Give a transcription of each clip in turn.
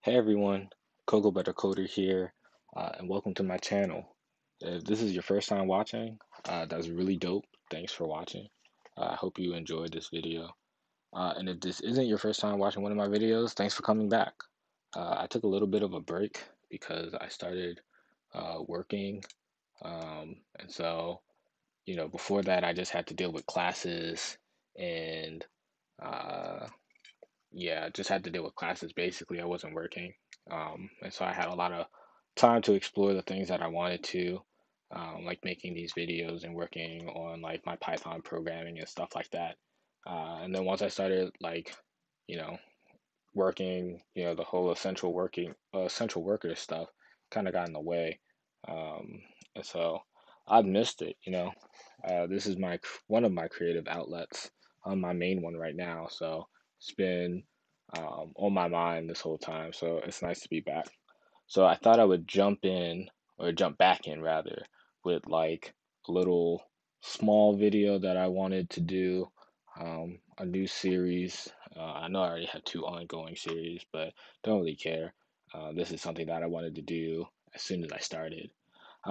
Hey everyone, CocoaButterCoder here, and welcome to my channel. If this is your first time watching, that's really dope. Thanks for watching. I hope you enjoyed this video. And if this isn't your first time watching one of my videos, thanks for coming back. I took a little bit of a break because I started working, and so before that, I just had to deal with classes and uh, yeah, just had to deal with classes basically. I wasn't working. And so I had a lot of time to explore the things that I wanted to, like making these videos and working on like my Python programming and stuff like that. And then once I started like, you know, working, the whole essential worker stuff kind of got in the way. Um, and so I've missed it. This is one of my creative outlets, my main one right now. So it's been on my mind this whole time. So it's nice to be back. So I thought I would jump back in rather, with like a little small video that I wanted to do, a new series. I know I already have two ongoing series, but don't really care. This is something that I wanted to do as soon as I started.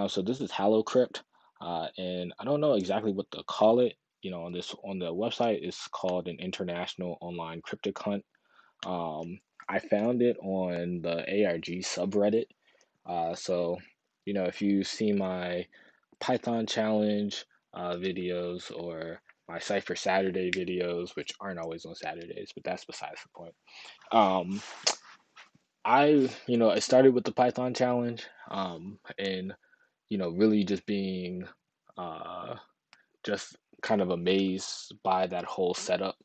So this is Halocrypt, and I don't know exactly what to call it. On the website, it's called an international online cryptic hunt. I found it on the ARG subreddit. So, if you see my Python challenge videos or my Cypher Saturday videos, which aren't always on Saturdays, but that's besides the point. Um, I started with the Python challenge, and really just being uh, just kind of amazed by that whole setup.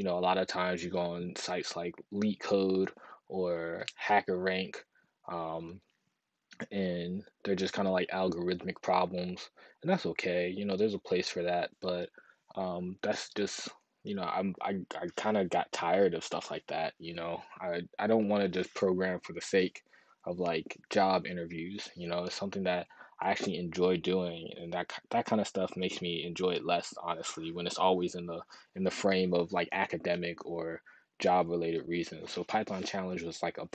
A lot of times you go on sites like LeetCode or HackerRank, um, and they're just kind of like algorithmic problems, and that's okay. There's a place for that, but that's just I kind of got tired of stuff like that. I don't want to just program for the sake of like job interviews. It's something that I actually enjoy doing, and that kind of stuff makes me enjoy it less, honestly, when it's always in the frame of like academic or job related reasons. So Python challenge was like a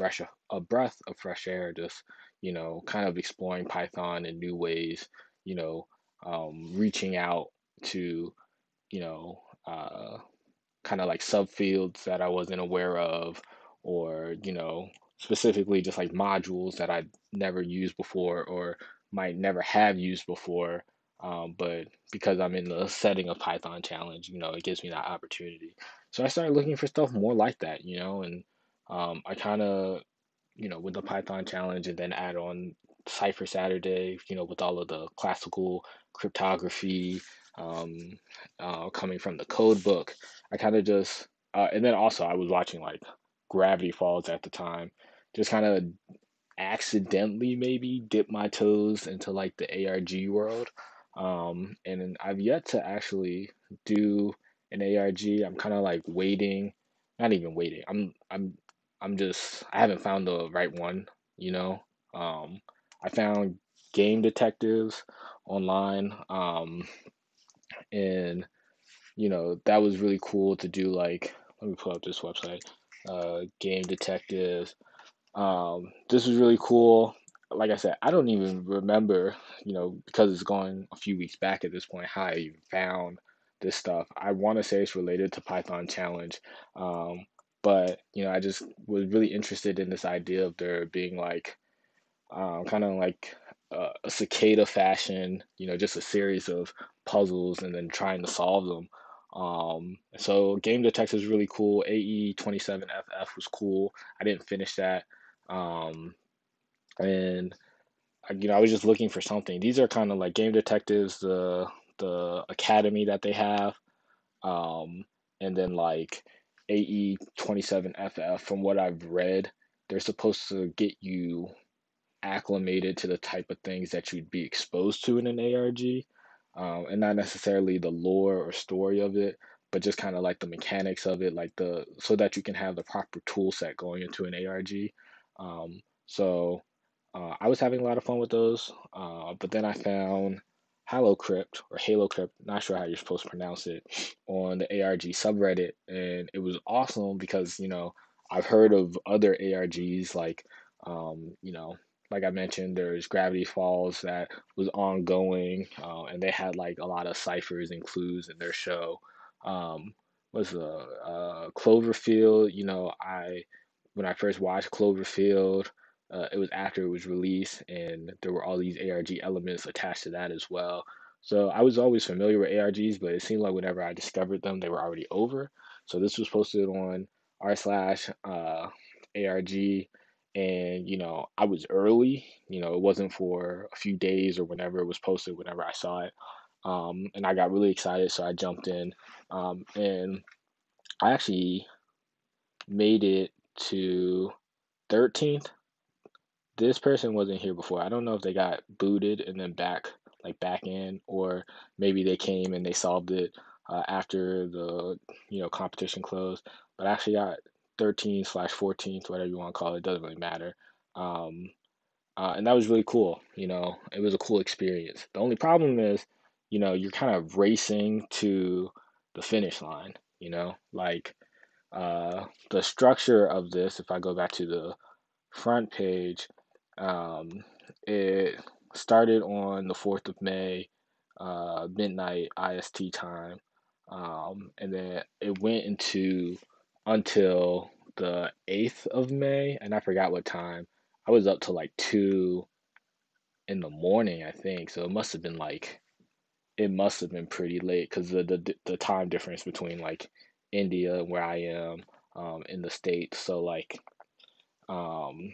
breath of fresh air, just kind of exploring Python in new ways, reaching out to, you know, kind of like subfields that I wasn't aware of, or, specifically just like modules that I'd never used before or might never have used before. But because I'm in the setting of Python challenge, it gives me that opportunity. So I started looking for stuff more like that, and I kind of with the Python challenge and then add on Cypher Saturday, with all of the classical cryptography coming from the code book. I kind of and then also I was watching like Gravity Falls at the time, just kind of accidentally maybe dip my toes into like the ARG world. And I've yet to actually do an ARG. I'm kind of like waiting, not even waiting. I haven't found the right one, you know. I found game detectives online, and that was really cool to do. Like, let me pull up this website, game detectives. This was really cool. Like I said, I don't even remember, because it's going a few weeks back at this point, how I even found this stuff. I want to say it's related to Python Challenge, but I just was really interested in this idea of there being like, kind of like a cicada fashion, just a series of puzzles and then trying to solve them. So Game Detective is really cool. AE 27FF was cool. I didn't finish that. Um, and I was just looking for something. These are kind of like Game Detectives, the academy that they have, um, and then like AE 27FF. From what I've read, they're supposed to get you acclimated to the type of things that you'd be exposed to in an ARG, and not necessarily the lore or story of it, but just kind of like the mechanics of it, like so that you can have the proper tool set going into an ARG. So I was having a lot of fun with those, but then I found Halocrypt, not sure how you're supposed to pronounce it, on the ARG subreddit, and it was awesome because I've heard of other ARGs like, you know, like I mentioned, there's Gravity Falls that was ongoing, and they had like a lot of ciphers and clues in their show. Um, was Cloverfield? I when I first watched Cloverfield, it was after it was released, and there were all these ARG elements attached to that as well. So I was always familiar with ARGs, but it seemed like whenever I discovered them, they were already over. So this was posted on r/, ARG, and I was early. It wasn't for a few days or whenever it was posted, whenever I saw it, and I got really excited, so I jumped in, and I actually made it to 13th. This person wasn't here before. I don't know if they got booted and then back in, or maybe they came and they solved it after the competition closed. But I actually got 13/14th, whatever you want to call it. Doesn't really matter. Um, and that was really cool. It was a cool experience. The only problem is, you're kind of racing to the finish line. Like the structure of this. If I go back to the front page, um, it started on the 4th of May, midnight IST time, and then it went into until the 8th of May, and I forgot what time. I was up till like 2 in the morning, I think. So it must have been pretty late because the time difference between like India and where I am, in the States. So like, um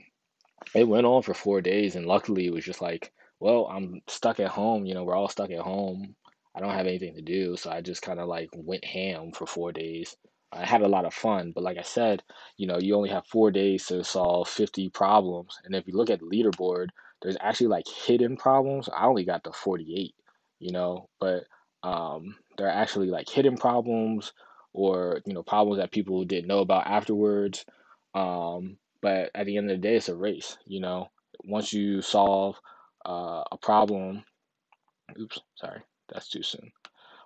it went on for 4 days, and luckily it was just like, well, I'm stuck at home. We're all stuck at home. I don't have anything to do, so I just kind of like went ham for 4 days. I had a lot of fun, but like I said, you only have 4 days to solve 50 problems, and if you look at the leaderboard, there's actually like hidden problems. I only got to 48, but there are actually like hidden problems, or problems that people didn't know about afterwards. But at the end of the day, it's a race. Once you solve a problem, oops, sorry, that's too soon.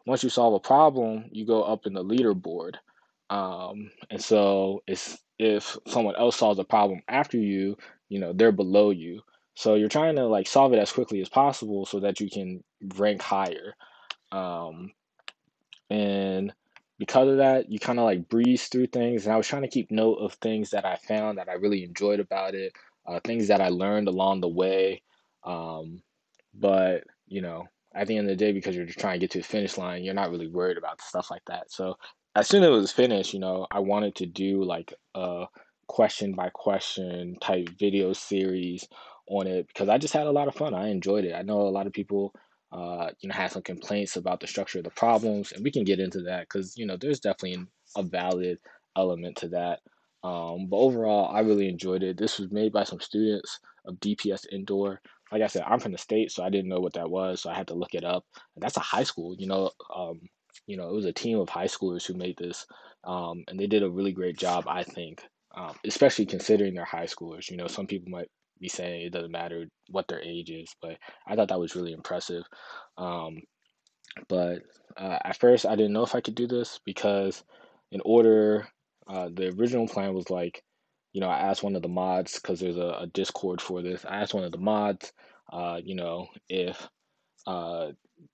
Once you solve a problem, you go up in the leaderboard. And so if someone else solves a problem after you, they're below you. So you're trying to like solve it as quickly as possible so that you can rank higher. Um, and because of that, you kind of like breeze through things. And I was trying to keep note of things that I found that I really enjoyed about it, things that I learned along the way. Um, but, at the end of the day, because you're just trying to get to the finish line, you're not really worried about stuff like that. So as soon as it was finished, I wanted to do like a question by question type video series on it because I just had a lot of fun. I enjoyed it. I know a lot of people had some complaints about the structure of the problems, and we can get into that because there's definitely a valid element to that. But overall, I really enjoyed it. This was made by some students of DPS Indoor. Like I said, I'm from the States, so I didn't know what that was, so I had to look it up. And that's a high school. It was a team of high schoolers who made this, and they did a really great job, I think. Especially considering they're high schoolers. Some people might be saying it doesn't matter what their age is, but I thought that was really impressive. Um, but at first, I didn't know if I could do this because, in order, the original plan was like, I asked one of the mods because there's a Discord for this. I asked one of the mods, if uh,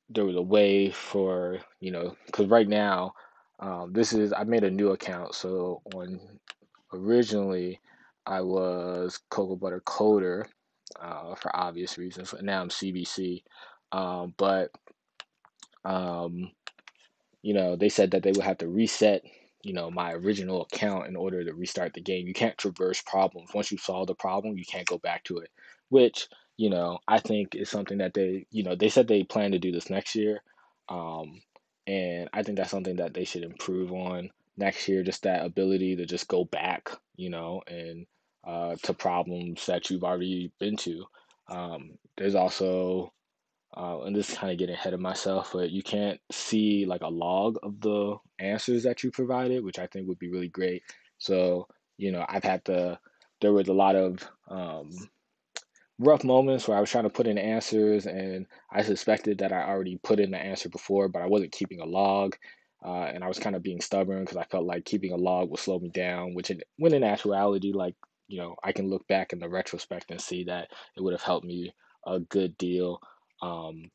there was a way for, because right now, I made a new account. So originally, I was CocoaButterCoder, for obvious reasons. And now I'm CBC. But um, they said that they would have to reset, my original account in order to restart the game. You can't traverse problems. Once you solve the problem, you can't go back to it, which, I think is something that they said they plan to do this next year. Um, and I think that's something that they should improve on next year, just that ability to just go back, and to problems that you've already been to. There's also and this is kind of getting ahead of myself, but you can't see like a log of the answers that you provided, which I think would be really great. So, there was a lot of rough moments where I was trying to put in answers and I suspected that I already put in the answer before, but I wasn't keeping a log. And I was kind of being stubborn because I felt like keeping a log would slow me down, when in actuality, like, I can look back in the retrospect and see that it would have helped me a good deal. Um,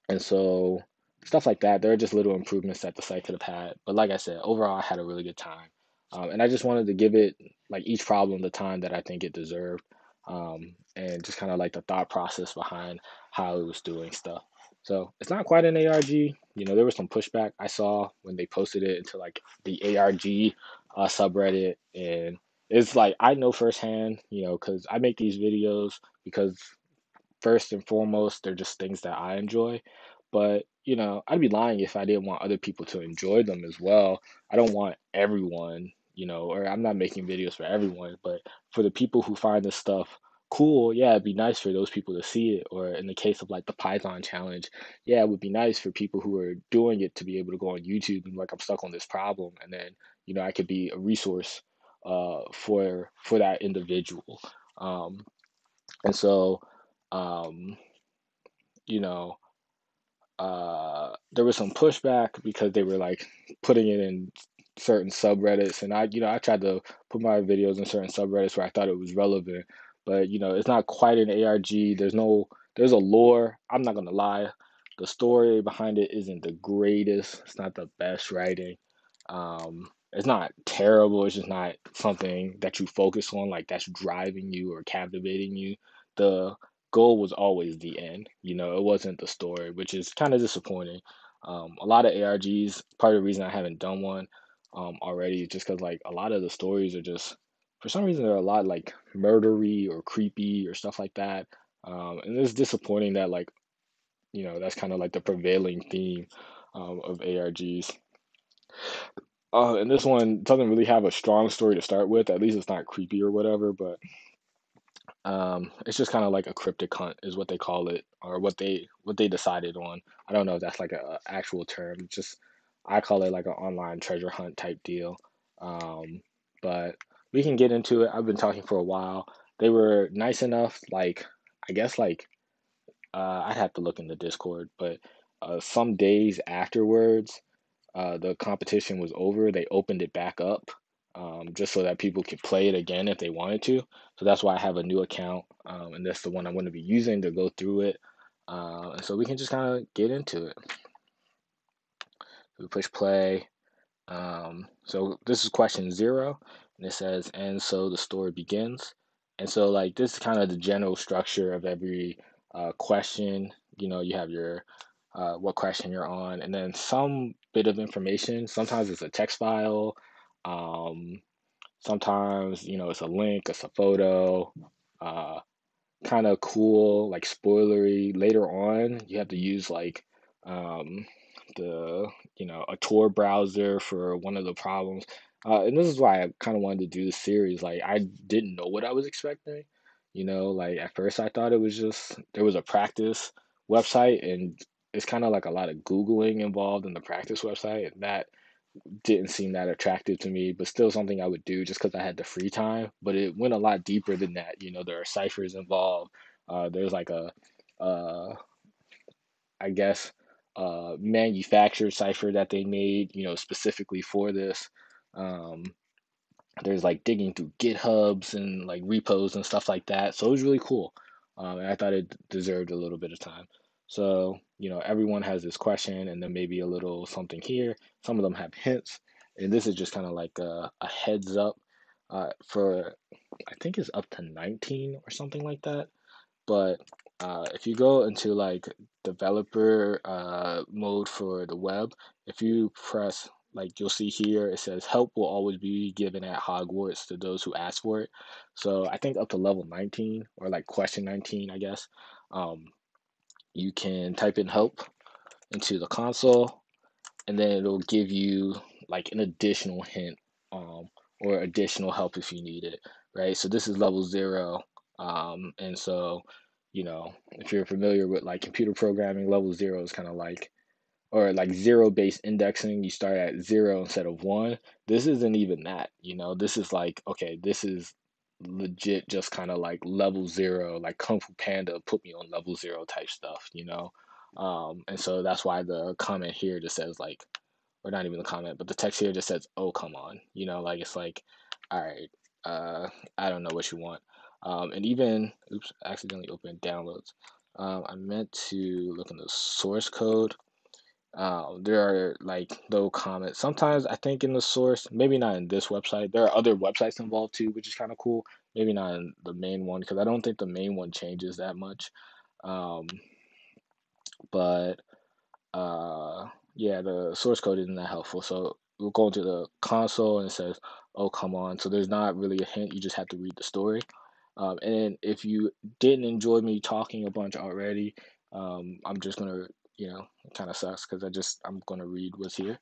and so stuff like that, there are just little improvements that the site could have had. But like I said, overall, I had a really good time. And I just wanted to give it, like, each problem the time that I think it deserved. And just kind of like the thought process behind how it was doing stuff. So it's not quite an ARG. There was some pushback I saw when they posted it into like the ARG subreddit. And it's like, I know firsthand, because I make these videos because first and foremost, they're just things that I enjoy. But, I'd be lying if I didn't want other people to enjoy them as well. I don't want everyone, or I'm not making videos for everyone, but for the people who find this stuff cool, yeah, it'd be nice for those people to see it. Or in the case of like the Python challenge, yeah, it would be nice for people who are doing it to be able to go on YouTube and like, I'm stuck on this problem, and then, I could be a resource for that individual. And so um, you know, there was some pushback because they were like putting it in certain subreddits, and I tried to put my videos in certain subreddits where I thought it was relevant, but it's not quite an ARG. There's a lore. I'm not gonna lie, the story behind it isn't the greatest. It's not the best writing. It's not terrible. It's just not something that you focus on, like that's driving you or captivating you. The goal was always the end. It wasn't the story, which is kind of disappointing. A lot of ARGs, part of the reason I haven't done one already is just because like a lot of the stories are just, for some reason, they're a lot like murdery or creepy or stuff like that. And it's disappointing that like, that's kind of like the prevailing theme of ARGs. And this one doesn't really have a strong story to start with. At least it's not creepy or whatever, but it's just kind of like a cryptic hunt is what they call it, or what they decided on. I don't know if that's like a actual term. It's just, I call it like an online treasure hunt type deal. Um, but we can get into it. I've been talking for a while. They were nice enough, like, I guess like, I'd have to look in the Discord, but some days afterwards, the competition was over, they opened it back up, just so that people could play it again if they wanted to. So that's why I have a new account, and that's the one I'm going to be using to go through it. And so we can just kind of get into it. We push play. So this is question 0, and it says, and so the story begins. And so like this is kind of the general structure of every question. You have your what question you're on, and then some bit of information. Sometimes it's a text file. Um, Sometimes it's a link, it's a photo. Uh, Kind of cool, like spoilery. Later on, you have to use like um, the a Tor browser for one of the problems. And this is why I kind of wanted to do this series. Like I didn't know what I was expecting. Like at first I thought it was just there was a practice website, and it's kind of like a lot of Googling involved in the practice website, and that didn't seem that attractive to me, but still something I would do just because I had the free time. But it went a lot deeper than that. There are ciphers involved. There's like uh, I guess, manufactured cipher that they made, specifically for this. Um, there's like digging through GitHubs and like repos and stuff like that. So it was really cool. And I thought it deserved a little bit of time. So, everyone has this question and then maybe a little something here. Some of them have hints. And this is just kind of like a heads up for, I think it's up to 19 or something like that. But if you go into like developer mode for the web, if you press, like, you'll see here it says help will always be given at Hogwarts to those who ask for it. So I think up to level 19, or like question 19, I guess, um, you can type in help into the console, and then it'll give you like an additional hint, um, or additional help if you need it, right? So this is level 0, and so if you're familiar with like computer programming, level 0 is kind of like, or like zero based indexing, you start at 0 instead of 1. This isn't even that. This is like, okay, this is legit just kind of like level 0, like Kung Fu Panda put me on level 0 type stuff. And so that's why the comment here just says like or not even the comment, but the text here just says, "Oh, come on," like it's like, all right, I don't know what you want. And even, oops, accidentally opened downloads. I meant to look in the source code. There are like no comments. Sometimes I think in the source, maybe not in this website. There are other websites involved too, which is kind of cool. Maybe not in the main one because I don't think the main one changes that much. Um, but yeah, the source code isn't that helpful. So we'll go into the console and it says, "Oh, come on." So there's not really a hint. You just have to read the story. And if you didn't enjoy me talking a bunch already, I'm just gonna, it kind of sucks because I'm gonna read what's here.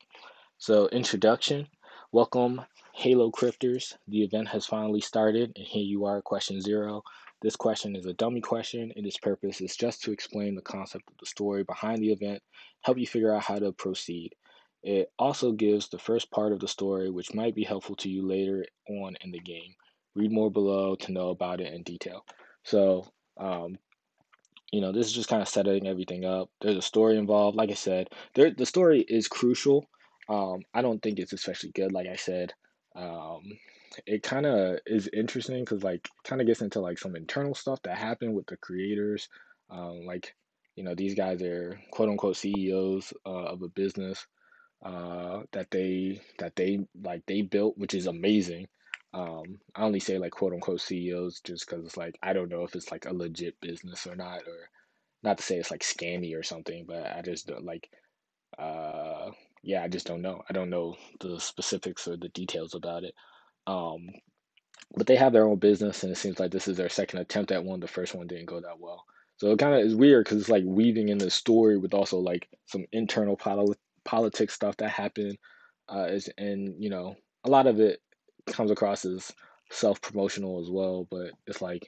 So, introduction. Welcome, Halocrypters. The event has finally started, and here you are, question zero. This question is a dummy question, and its purpose is just to explain the concept of the story behind the event, help you figure out how to proceed. It also gives the first part of the story, which might be helpful to you later on in the game. Read more below to know about it in detail. So, this is just kind of setting everything up. There's a story involved. Like I said, the story is crucial. I don't think it's especially good. Like I said, um, it kind of is interesting because like kind of gets into like some internal stuff that happened with the creators. Like these guys are quote unquote CEOs of a business that they like they built, which is amazing. I only say like quote unquote CEOs just because it's like I don't know if it's like a legit business or not, or not to say it's like scammy or something, but I just don't like uh yeah, I just don't know. I don't know the specifics or the details about it. Um but they have their own business, and it seems like this is their second attempt at one. The first one didn't go that well. So it kind of is weird because it's like weaving in the story with also like some internal politics stuff that happened. And a lot of it comes across as self promotional as well, but it's like,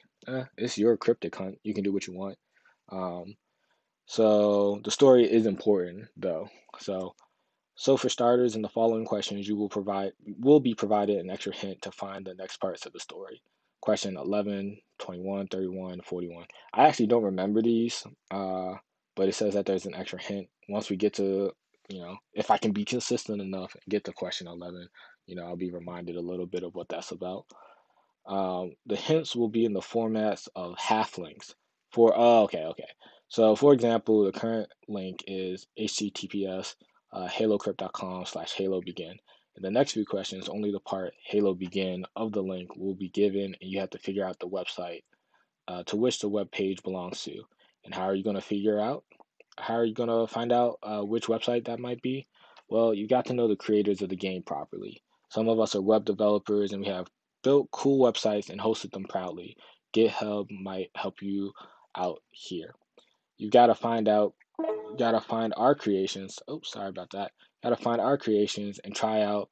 it's your cryptic hunt. You can do what you want. Um, so the story is important though. So so for starters, in the following questions, you will be provided an extra hint to find the next parts of the story. Question 11, 21, 31, 41. I actually don't remember these, but it says that there's an extra hint. Once we get to, if I can be consistent enough and get to question 11, I'll be reminded a little bit of what that's about. The hints will be in the formats of half links. Okay. So, for example, the current link is https halocrypt.com/halo begin. In the next few questions, only the part halo begin of the link will be given, and you have to figure out the website to which the web page belongs to. And how are you going to figure out? How are you going to find out which website that might be? Well, you got to know the creators of the game properly. Some of us are web developers and we have built cool websites and hosted them proudly. GitHub might help you out here. You got to find out gotta find our creations. Oh, sorry about that. Gotta find our creations and try out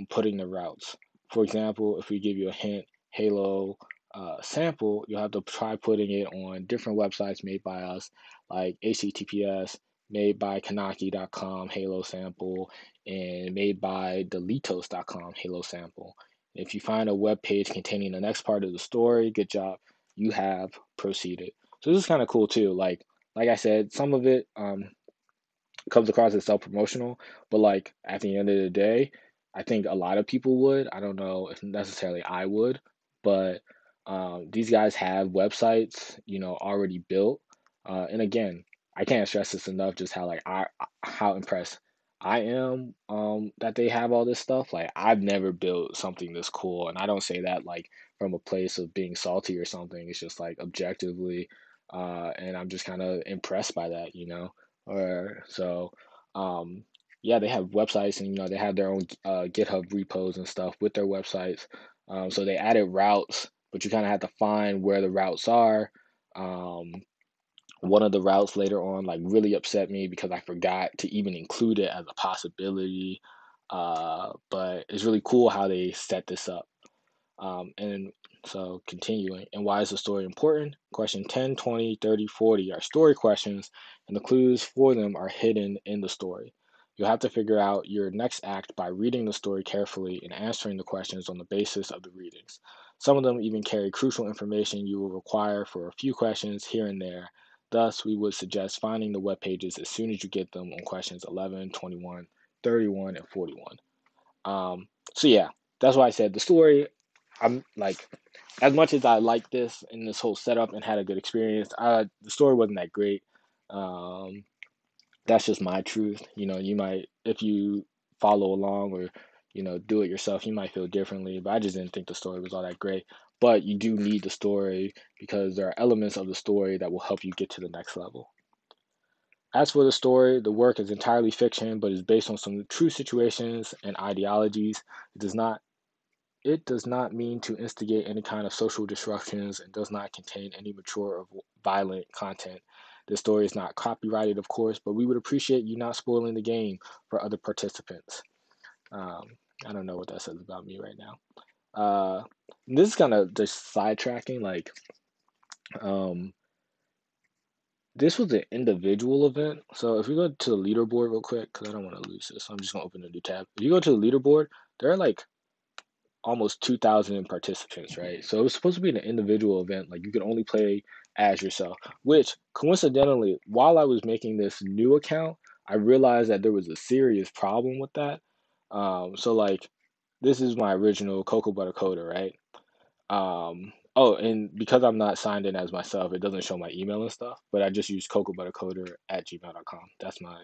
putting the routes. For example, if we give you a hint, Halo sample, you'll have to try putting it on different websites made by us, like HTTPS, made by Kanaki.com, Halo sample, and made by Delitos.com, Halo sample. If you find a web page containing the next part of the story, good job. You have proceeded. So this is kind of cool too. Like I said, some of it comes across as self promotional, but like at the end of the day, I think a lot of people would. I don't know if necessarily I would, but these guys have websites, already built. And again, I can't stress this enough, just how impressed I am that they have all this stuff. Like I've never built something this cool, and I don't say that like from a place of being salty or something. It's just like objectively, and I'm just kind of impressed by that, or so um yeah, they have websites, and they have their own GitHub repos and stuff with their websites. So they added routes, but you kind of have to find where the routes are. um One of the routes later on like really upset me because I forgot to even include it as a possibility. But it's really cool how they set this up. And so continuing, and why is the story important? Question 10, 20, 30, 40 are story questions, and the clues for them are hidden in the story. You'll have to figure out your next act by reading the story carefully and answering the questions on the basis of the readings. Some of them even carry crucial information you will require for a few questions here and there. Thus, we would suggest finding the web pages as soon as you get them on questions 11, 21, 31, and 41. So yeah, that's why I said the story. I'm like, as much as I like this and this whole setup and had a good experience, the story wasn't that great. Um, that's just my truth. You might, if you follow along or, do it yourself, you might feel differently, but I just didn't think the story was all that great. But you do need the story because there are elements of the story that will help you get to the next level. As for the story, the work is entirely fiction, but is based on some true situations and ideologies. It does not it does not mean to instigate any kind of social disruptions and does not contain any mature or violent content. This story is not copyrighted, of course, but we would appreciate you not spoiling the game for other participants. Um, I don't know what that says about me right now. This is kind of just sidetracking. Um, this was an individual event. So if we go to the leaderboard real quick, because I don't want to lose this, I'm just going to open a new tab. If you go to the leaderboard, there are like almost 2,000 participants, right? So it was supposed to be an individual event. Like you could only play as yourself, which coincidentally, while I was making this new account, I realized that there was a serious problem with that. So like, this is my original CocoaButterCoder, right? Oh, and because I'm not signed in as myself, it doesn't show my email and stuff, but I just use CocoaButterCoder@gmail.com. That's my,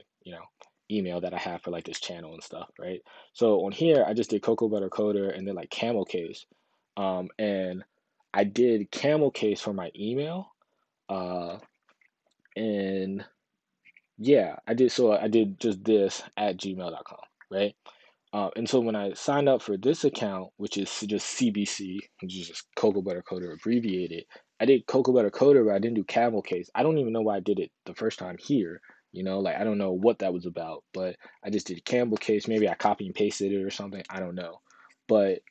email that I have for like this channel and stuff, right? So on here, I just did CocoaButterCoder and then like camel case. And I did camel case for my email. Uh, and yeah, I did just this at gmail.com, right? And so when I signed up for this account, which is just CBC, which is just Cocoa Butter Coder abbreviated, I did Cocoa Butter Coder, but I didn't do Camel Case. I don't even know why I did it the first time here. Like I don't know what that was about, but I just did Camel Case. Maybe I copy and pasted it or something. I don't know. But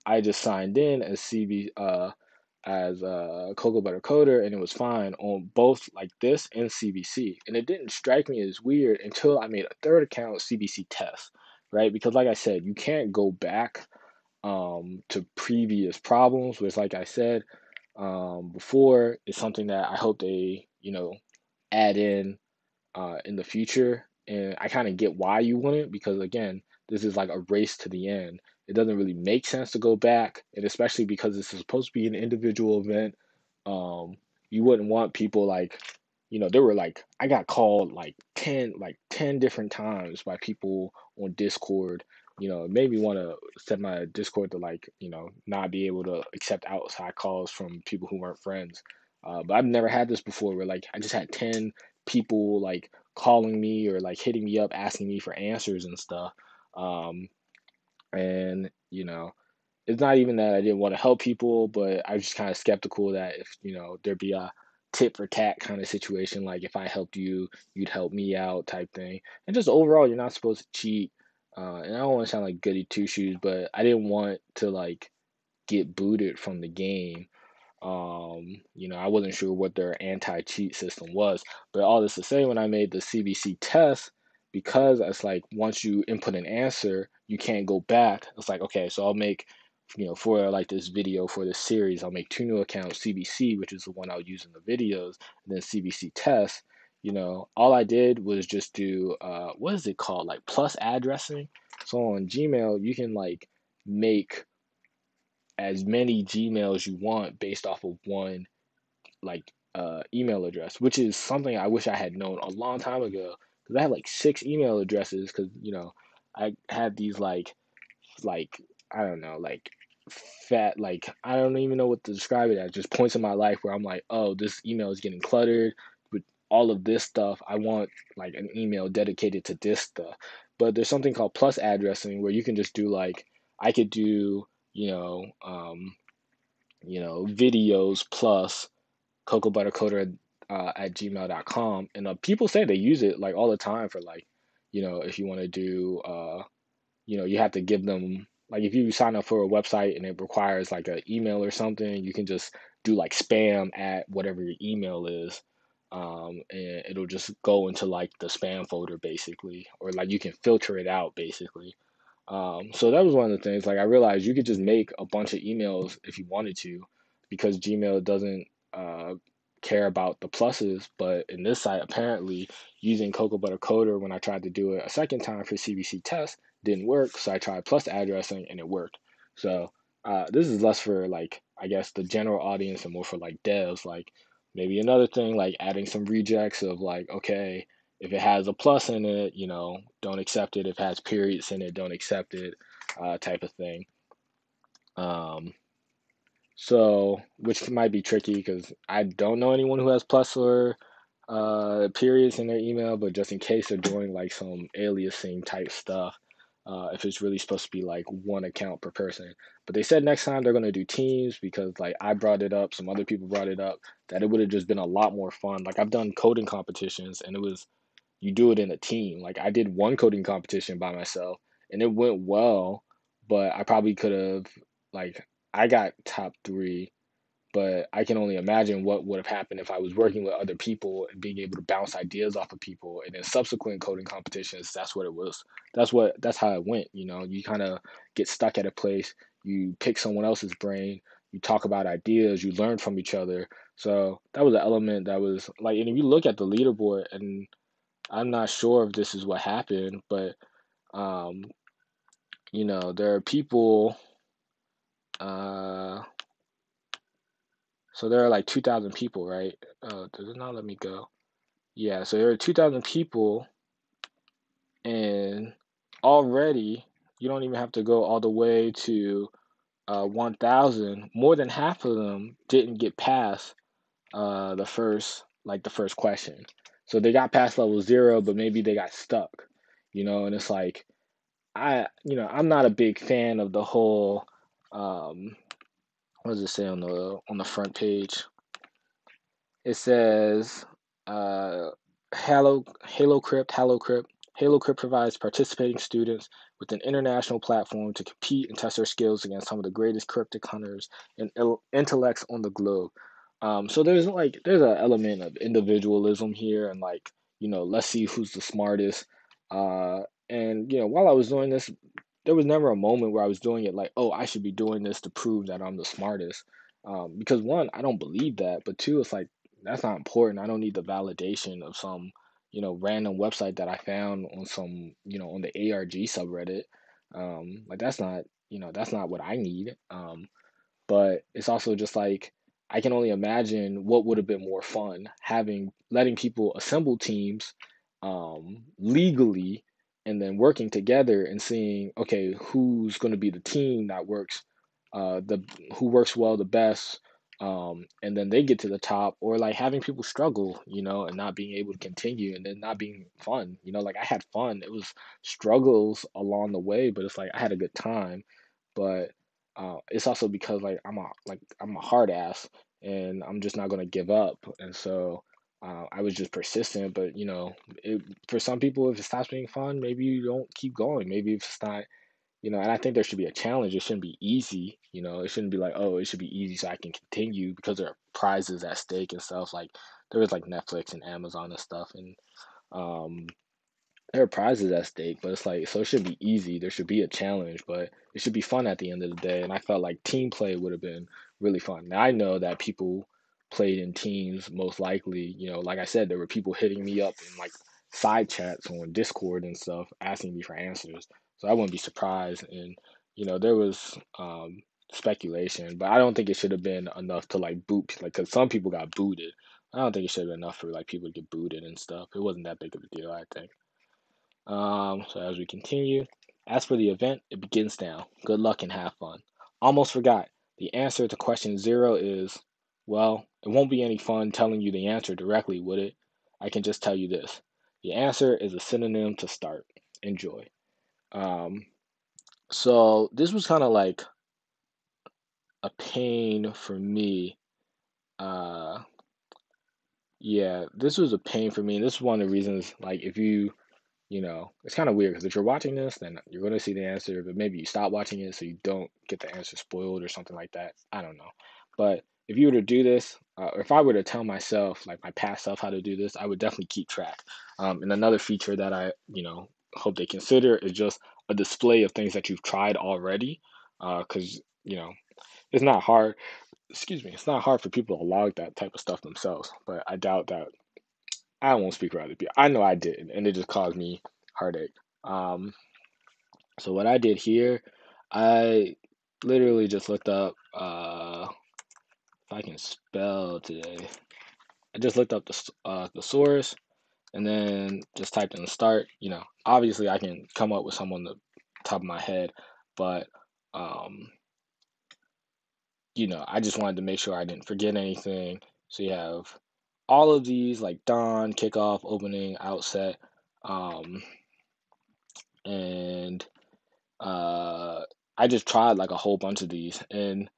I just signed in as Cocoa Butter Coder, and it was fine on both like this and CBC. And it didn't strike me as weird until I made a third account, CBC Test, right? Because like I said, you can't go back to previous problems, which like I said before, is something that I hope they, add in the future. And I kind of get why you want it because again, this is like a race to the end. It doesn't really make sense to go back, and especially because this is supposed to be an individual event. Um, you wouldn't want people like, there were like I got called like ten different times by people on Discord. It made me want to set my Discord to like, not be able to accept outside calls from people who weren't friends. But I've never had this before where like I just had 10 people like calling me or like hitting me up asking me for answers and stuff. Um, and it's not even that I didn't want to help people, but I was just kind of skeptical that if there'd be a tit for tat kind of situation, like if I helped you, you'd help me out type thing. And just overall, you're not supposed to cheat. And I don't want to sound like goody two shoes, but I didn't want to like get booted from the game. I wasn't sure what their anti-cheat system was, but all this to say, when I made the CBC test, because it's like once you input an answer, you can't go back. It's like, okay, so I'll make, for like this video for this series, I'll make two new accounts, CBC, which is the one I'll use in the videos, and then CBC test. All I did was just do what is it called, like plus addressing. So on Gmail, you can like make as many Gmails you want based off of one like email address, which is something I wish I had known a long time ago because I had like six email addresses because I had these like I don't know like fat like I don't even know what to describe it as, just points in my life where I'm like, oh, this email is getting cluttered with all of this stuff. I want like an email dedicated to this stuff. But there's something called plus addressing where you can just do like I could do videos plus CocoaButterCoder at gmail.com. And people say they use it like all the time for like, if you want to do, you have to give them, like if you sign up for a website and it requires like an email or something, you can just do like spam at whatever your email is. And it'll just go into like the spam folder basically, or like you can filter it out basically. So that was one of the things. Like I realized you could just make a bunch of emails if you wanted to, because Gmail doesn't care about the pluses. But in this site, apparently using CocoaButterCoder when I tried to do it a second time for CBC test didn't work. So I tried plus addressing and it worked. So this is less for like, I guess, the general audience and more for like devs. Like maybe another thing like adding some rejects of like, okay, if it has a plus in it, don't accept it. If it has periods in it, don't accept it, type of thing. Um, so, which might be tricky because I don't know anyone who has plus or periods in their email, but just in case they're doing like some aliasing type stuff, if it's really supposed to be like one account per person. But they said next time they're going to do teams because like I brought it up, some other people brought it up, that it would have just been a lot more fun. Like I've done coding competitions and it was, you do it in a team. Like I did one coding competition by myself and it went well, but I probably could have, like, I got top three, but I can only imagine what would have happened if I was working with other people and being able to bounce ideas off of people. And then subsequent coding competitions, that's what it was. That's how it went. You kind of get stuck at a place, you pick someone else's brain, you talk about ideas, you learn from each other. So that was an element that was like, and if you look at the leaderboard, and I'm not sure if this is what happened, but um, there are people. Uh, so there are like 2,000 people, right? Does it not let me go? Yeah, so there are 2,000 people, and already you don't even have to go all the way to 1,000. More than half of them didn't get past the first question. So they got past level 0, but maybe they got stuck, and it's like I'm not a big fan of the whole what does it say on the front page? It says Halocrypt provides participating students with an international platform to compete and test their skills against some of the greatest cryptic hunters and intellects on the globe. So there's an element of individualism here, and like, let's see who's the smartest. And while I was doing this, there was never a moment where I was doing it like, oh, I should be doing this to prove that I'm the smartest. Because one, I don't believe that, but two, it's like that's not important. I don't need the validation of some, random website that I found on some, on the ARG subreddit. Like that's not what I need. But it's also just like I can only imagine what would have been more fun having letting people assemble teams legally and then working together and seeing, okay, who's going to be the team that works the who works well the best, and then they get to the top, or like having people struggle, and not being able to continue and then not being fun. Like I had fun, it was struggles along the way, but it's like I had a good time. But it's also because like I'm a hard ass and I'm just not gonna give up. And so I was just persistent. But for some people, if it stops being fun, maybe you don't keep going. Maybe if it's not, and I think there should be a challenge. It shouldn't be easy. It shouldn't be like, oh, it should be easy so I can continue because there are prizes at stake and stuff. Like there was like Netflix and Amazon and stuff, and um, there are prizes at stake, but it's like, so it should be easy. There should be a challenge, but it should be fun at the end of the day. And I felt like team play would have been really fun. Now I know that people played in teams most likely. Like I said, there were people hitting me up in like side chats on Discord and stuff, asking me for answers. So I wouldn't be surprised. And there was speculation, but I don't think it should have been enough to like boot, like, because some people got booted. I don't think it should have been enough for like people to get booted and stuff. It wasn't that big of a deal, I think. So as we continue, as for the event, it begins now. Good luck and have fun. Almost forgot. The answer to question 0 is, well, it won't be any fun telling you the answer directly, would it? I can just tell you this. The answer is a synonym to start. Enjoy. Um, so this was kind of like a pain for me. Uh, yeah, this was a pain for me. And this is one of the reasons, like, it's kind of weird because if you're watching this, then you're going to see the answer, but maybe you stop watching it so you don't get the answer spoiled or something like that. I don't know. But if you were to do this, or if I were to tell myself, like my past self, how to do this, I would definitely keep track. And another feature that I, hope they consider is just a display of things that you've tried already. Because, it's not hard. excuse me, it's not hard for people to log that type of stuff themselves, but I doubt that. I won't speak for other people. I know I did, and it just caused me heartache. Um, so what I did here, I literally just looked up, if I can spell today. I just looked up the source and then just typed in the start. Obviously I can come up with some on the top of my head, but um, I just wanted to make sure I didn't forget anything. So you have all of these like dawn, kickoff, opening, outset, um, and uh, I just tried like a whole bunch of these, and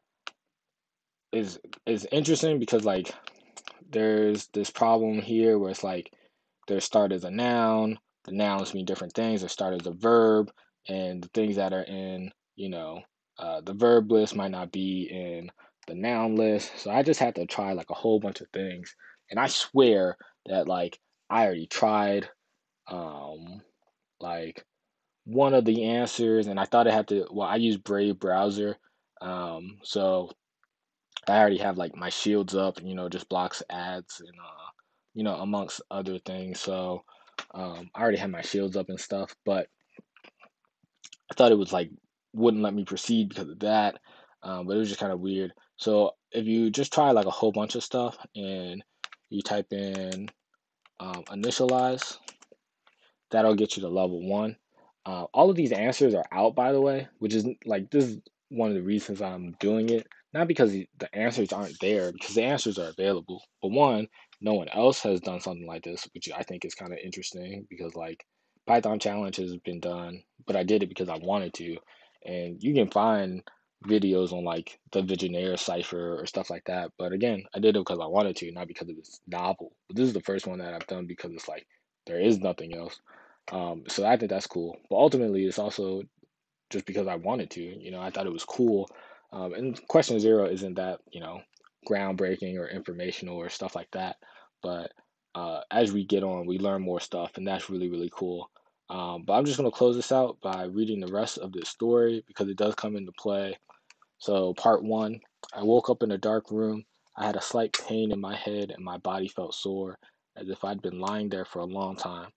is it's interesting because like there's this problem here where it's like their start as a noun, the nouns mean different things, their start as a verb, and the things that are in, the verb list might not be in the noun list. So I just had to try like a whole bunch of things. And I swear that like I already tried um like one of the answers and I thought I had to I use Brave browser. So I already have like my shields up, just blocks ads and amongst other things. So I already have my shields up and stuff, but I thought it was like wouldn't let me proceed because of that. But it was just kind of weird. So if you just try like a whole bunch of stuff and you type in initialize, that'll get you to level one. All of these answers are out, by the way, which is like this is one of the reasons I'm doing it. Not because the answers aren't there, because the answers are available. But one, no one else has done something like this, which I think is kind of interesting because like Python challenge has been done, but I did it because I wanted to, and you can find videos on like the Visionaire cipher or stuff like that. But again, I did it because I wanted to, not because it was novel. But this is the first one that I've done because it's like there is nothing else. So I think that's cool. But ultimately, it's also just because I wanted to. I thought it was cool. And question zero isn't that, groundbreaking or informational or stuff like that. But as we get on, we learn more stuff, and that's really, really cool. But I'm just going to close this out by reading the rest of this story because it does come into play. So, part one, I woke up in a dark room. I had a slight pain in my head, and my body felt sore, as if I'd been lying there for a long time.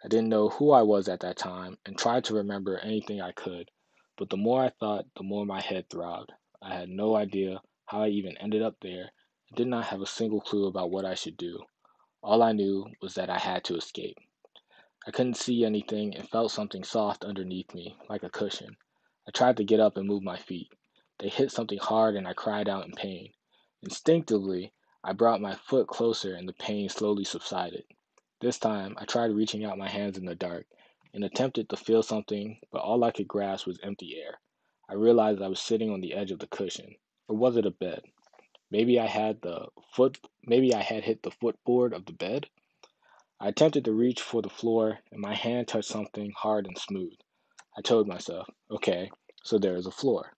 I didn't know who I was at that time and tried to remember anything I could, but the more I thought, the more my head throbbed. I had no idea how I even ended up there and did not have a single clue about what I should do. All I knew was that I had to escape. I couldn't see anything and felt something soft underneath me, like a cushion. I tried to get up and move my feet. They hit something hard and I cried out in pain. Instinctively, I brought my foot closer and the pain slowly subsided. This time, I tried reaching out my hands in the dark and attempted to feel something, but all I could grasp was empty air. I realized I was sitting on the edge of the cushion. Or was it a bed? Maybe I had hit the footboard of the bed. I attempted to reach for the floor and my hand touched something hard and smooth. I told myself, okay, so there is a floor.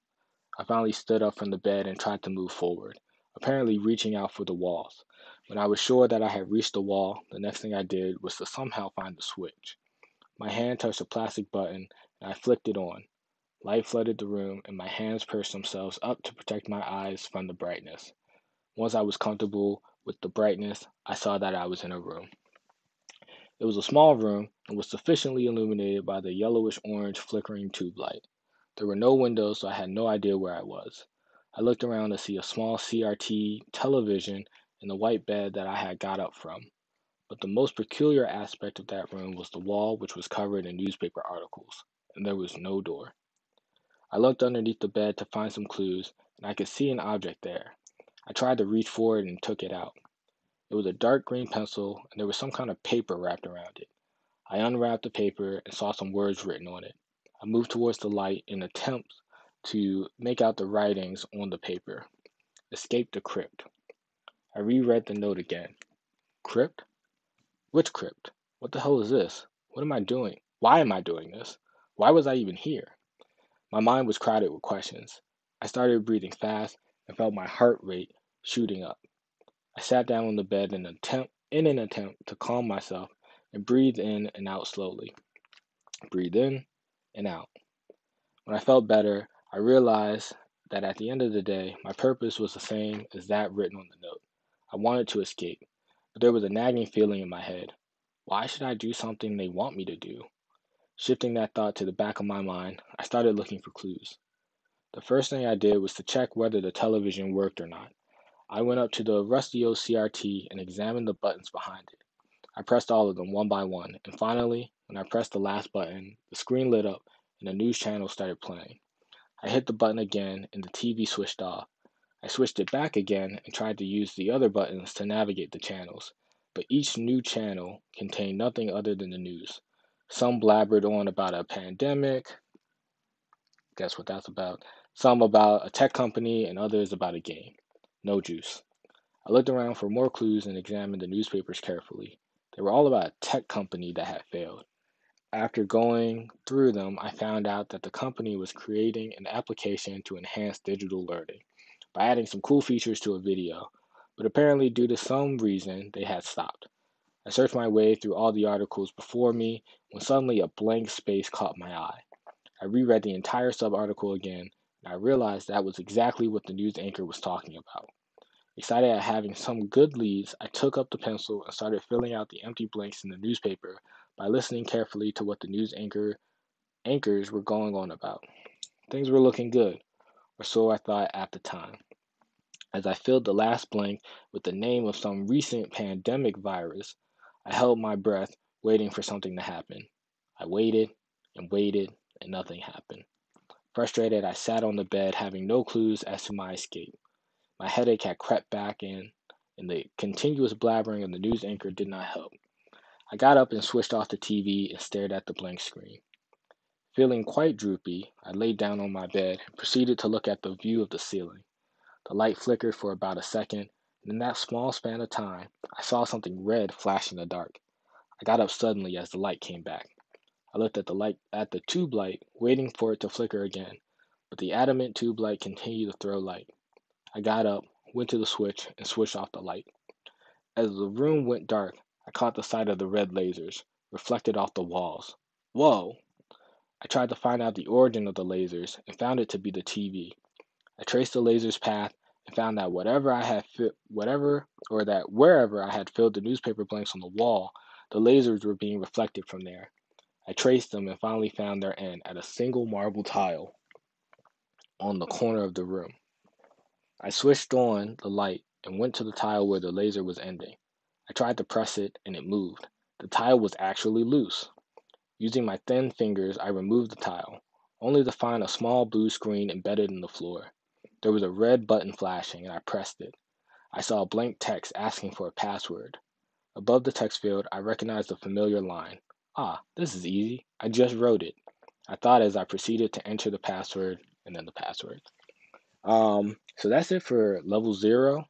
I finally stood up from the bed and tried to move forward, apparently reaching out for the walls. When I was sure that I had reached the wall, the next thing I did was to somehow find the switch. My hand touched a plastic button and I flicked it on. Light flooded the room and my hands pursed themselves up to protect my eyes from the brightness. Once I was comfortable with the brightness, I saw that I was in a room. It was a small room and was sufficiently illuminated by the yellowish orange flickering tube light. There were no windows, so I had no idea where I was. I looked around to see a small CRT television and the white bed that I had got up from. But the most peculiar aspect of that room was the wall, which was covered in newspaper articles, and there was no door. I looked underneath the bed to find some clues, and I could see an object there. I tried to reach for it and took it out. It was a dark green pencil, and there was some kind of paper wrapped around it. I unwrapped the paper and saw some words written on it. I moved towards the light in an attempt to make out the writings on the paper. Escape the crypt. I reread the note again. Crypt? Which crypt? What the hell is this? What am I doing? Why am I doing this? Why was I even here? My mind was crowded with questions. I started breathing fast and felt my heart rate shooting up. I sat down on the bed in an attempt to calm myself and breathe in and out slowly. Breathe in and out. When I felt better, I realized that at the end of the day, my purpose was the same as that written on the note. I wanted to escape, but there was a nagging feeling in my head. Why should I do something they want me to do? Shifting that thought to the back of my mind, I started looking for clues. The first thing I did was to check whether the television worked or not. I went up to the rusty old CRT and examined the buttons behind it. I pressed all of them one by one, and finally, when I pressed the last button, the screen lit up and a news channel started playing. I hit the button again and the TV switched off. I switched it back again and tried to use the other buttons to navigate the channels, but each new channel contained nothing other than the news. Some blabbered on about a pandemic, guess what that's about, some about a tech company, and others about a game. No juice. I looked around for more clues and examined the newspapers carefully. They were all about a tech company that had failed. After going through them, I found out that the company was creating an application to enhance digital learning by adding some cool features to a video, but apparently, due to some reason, they had stopped. I searched my way through all the articles before me when suddenly a blank space caught my eye. I reread the entire sub article again, and I realized that was exactly what the news anchor was talking about. Excited at having some good leads, I took up the pencil and started filling out the empty blanks in the newspaper by listening carefully to what the anchors were going on about. Things were looking good, or so I thought at the time. As I filled the last blank with the name of some recent pandemic virus, I held my breath, waiting for something to happen. I waited, and nothing happened. Frustrated, I sat on the bed, having no clues as to my escape. My headache had crept back in, and the continuous blabbering of the news anchor did not help. I got up and switched off the TV and stared at the blank screen. Feeling quite droopy, I laid down on my bed and proceeded to look at the view of the ceiling. The light flickered for about a second, and in that small span of time, I saw something red flash in the dark. I got up suddenly as the light came back. I looked at the tube light, waiting for it to flicker again, but the adamant tube light continued to throw light. I got up, went to the switch, and switched off the light. As the room went dark, I caught the sight of the red lasers, reflected off the walls. Whoa! I tried to find out the origin of the lasers and found it to be the TV. I traced the laser's path and found that wherever I had filled the newspaper blanks on the wall, the lasers were being reflected from there. I traced them and finally found their end at a single marble tile on the corner of the room. I switched on the light and went to the tile where the laser was ending. I tried to press it and it moved. The tile was actually loose. Using my thin fingers, I removed the tile, only to find a small blue screen embedded in the floor. There was a red button flashing and I pressed it. I saw a blank text asking for a password. Above the text field, I recognized the familiar line. Ah, this is easy. I just wrote it. I thought as I proceeded to enter the password and then the password. So that's it for level zero.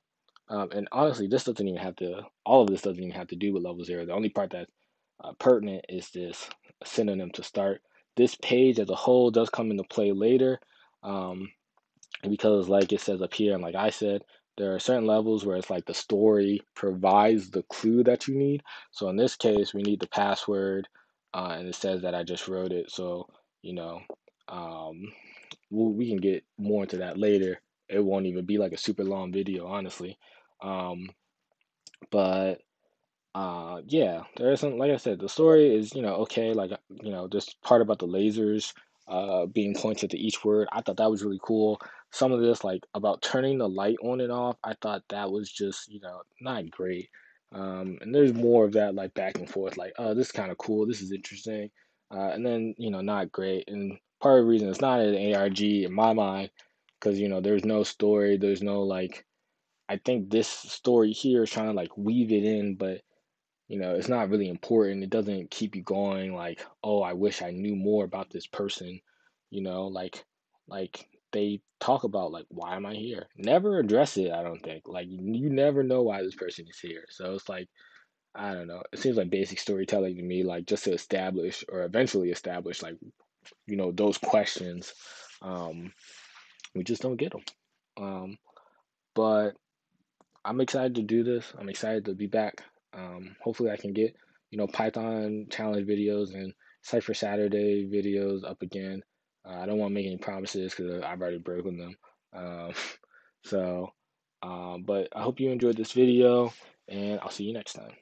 And honestly, all of this doesn't even have to do with level zero. The only part that's pertinent is this synonym to start. This page as a whole does come into play later. Um, because like it says up here, and like I said, there are certain levels where it's like the story provides the clue that you need. So in this case, we need the password, and it says that I just wrote it. So you know, um, we can get more into that later. It won't even be like a super long video, honestly. Um, but yeah, there is some, like I said, the story is, okay, like, this part about the lasers being pointed to each word. I thought that was really cool. Some of this, like about turning the light on and off, I thought that was just, not great. And there's more of that, like back and forth, like, oh, this is kind of cool, this is interesting. And then, not great. And part of the reason it's not an ARG in my mind, because, there's no story, there's no, like, I think this story here is trying to like weave it in, but it's not really important. It doesn't keep you going like, oh, I wish I knew more about this person, like they talk about like why am I here? Never address it, I don't think. Like you never know why this person is here. So it's like, I don't know. It seems like basic storytelling to me, like just to establish or eventually establish like, those questions. Um, we just don't get them. But I'm excited to do this. I'm excited to be back. Hopefully, I can get Python challenge videos and Cypher Saturday videos up again. I don't want to make any promises because I've already broken them. Um, so, but I hope you enjoyed this video, and I'll see you next time.